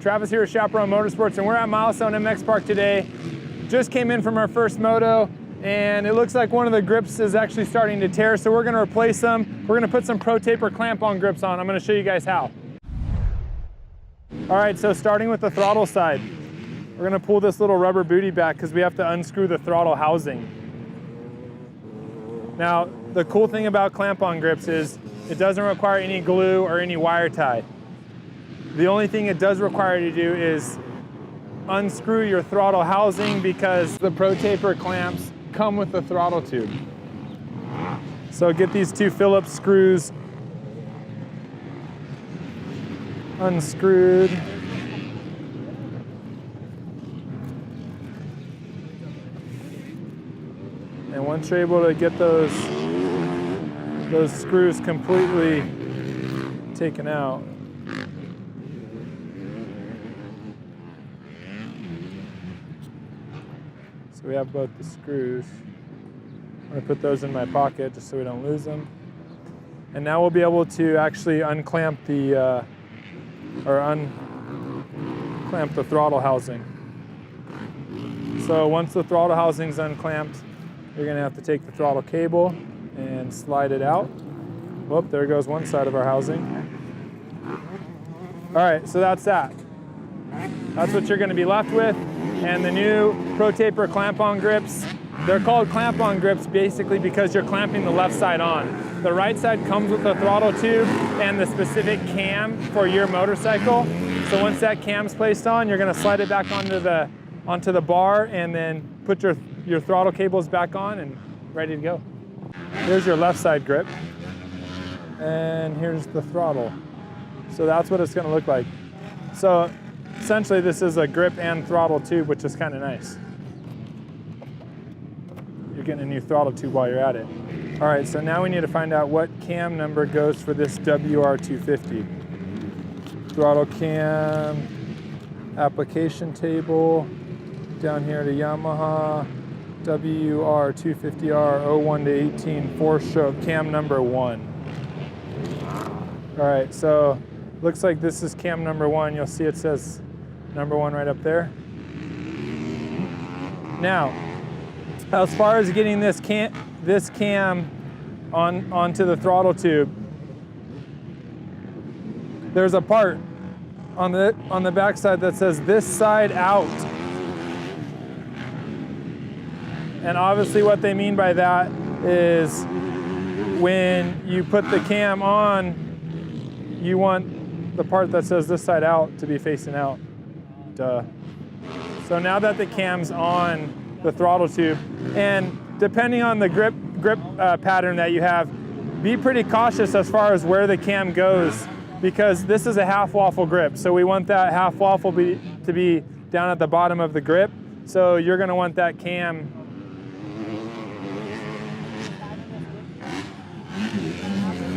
Travis here at Chaparral Motorsports, and we're at Milestone MX Park today. Just came in from our first moto, and it looks like one of the grips is actually starting to tear, so we're gonna replace them. We're gonna put some Pro Taper clamp-on grips on. I'm gonna show you guys how. All right, so starting with the throttle side, we're gonna pull this little rubber booty back because we have to unscrew the throttle housing. Now, the cool thing about clamp-on grips is it doesn't require any glue or any wire tie. The only thing it does require you to do is unscrew your throttle housing because the Pro Taper clamps come with the throttle tube. So get these two Phillips screws unscrewed. And once you're able to get those screws completely taken out, so we have both the screws. I'm going to put those in my pocket just so we don't lose them. And now we'll be able to actually unclamp the unclamp the throttle housing. So once the throttle housing is unclamped, you're going to have to take the throttle cable and slide it out. Whoop, there goes one side of our housing. All right, so that's that. That's what you're going to be left with. And the new Pro Taper clamp-on grips, they're called clamp-on grips basically because you're clamping the left side on. The right side comes with the throttle tube and the specific cam for your motorcycle. So once that cam's placed on, you're going to slide it back onto the bar and then put your throttle cables back on and ready to go. Here's your left side grip. And here's the throttle. So that's what it's going to look like. So essentially, this is a grip and throttle tube, which is kind of nice. You're getting a new throttle tube while you're at it. All right, so now we need to find out what cam number goes for this WR250. Throttle cam, application table, down here to Yamaha, WR250R 01 to 18, 4-stroke, cam number 1. All right, so looks like this is cam number 1. You'll see it says number 1 right up there. Now, as far as getting this cam onto the throttle tube, there's a part on the back side that says this side out. And obviously what they mean by that is when you put the cam on, you want the part that says this side out to be facing out. Duh. So now that the cam's on the throttle tube, and depending on the grip pattern that you have, be pretty cautious as far as where the cam goes because this is a half waffle grip. So we want that half waffle to be down at the bottom of the grip. So you're gonna want that cam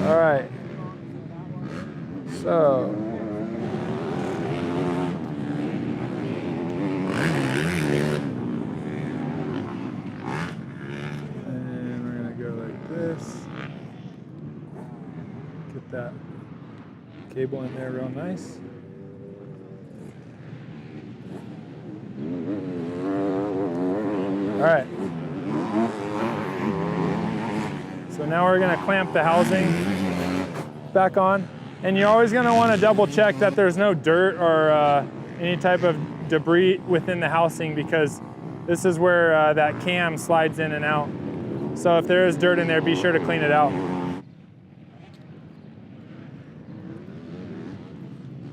all right. So, and we're going to go like this. Get that cable in there real nice. All right. So now we're going to clamp the housing back on. And you're always going to want to double check that there's no dirt or any type of debris within the housing because this is where that cam slides in and out. So if there is dirt in there, be sure to clean it out.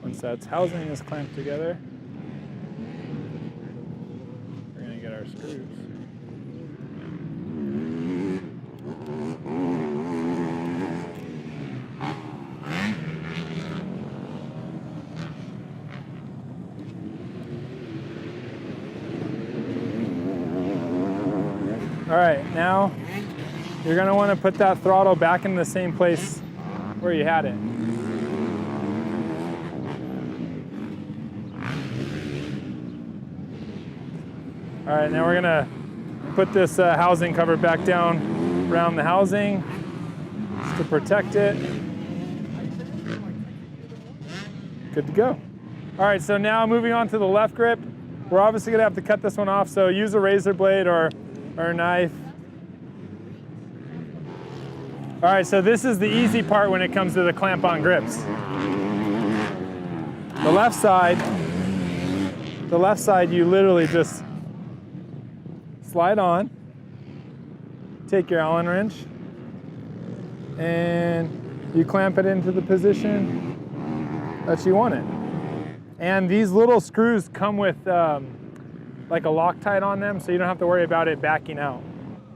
Once that housing is clamped together, we're going to get our screws. All right, now you're gonna wanna put that throttle back in the same place where you had it. All right, now we're gonna put this housing cover back down around the housing just to protect it. Good to go. All right, so now moving on to the left grip. We're obviously gonna have to cut this one off, so use a razor blade or a knife. All right, so this is the easy part when it comes to the clamp-on grips. The left side, you literally just slide on, take your Allen wrench, and you clamp it into the position that you want it. And these little screws come with like a Loctite on them, so you don't have to worry about it backing out.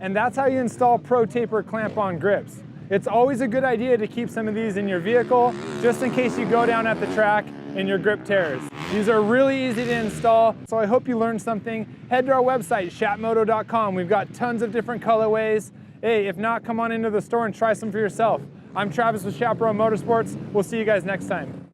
And that's how you install Pro Taper clamp-on grips. It's always a good idea to keep some of these in your vehicle, just in case you go down at the track and your grip tears. These are really easy to install, so I hope you learned something. Head to our website, shatmoto.com. We've got tons of different colorways. Hey, if not, come on into the store and try some for yourself. I'm Travis with Chaparral Motorsports. We'll see you guys next time.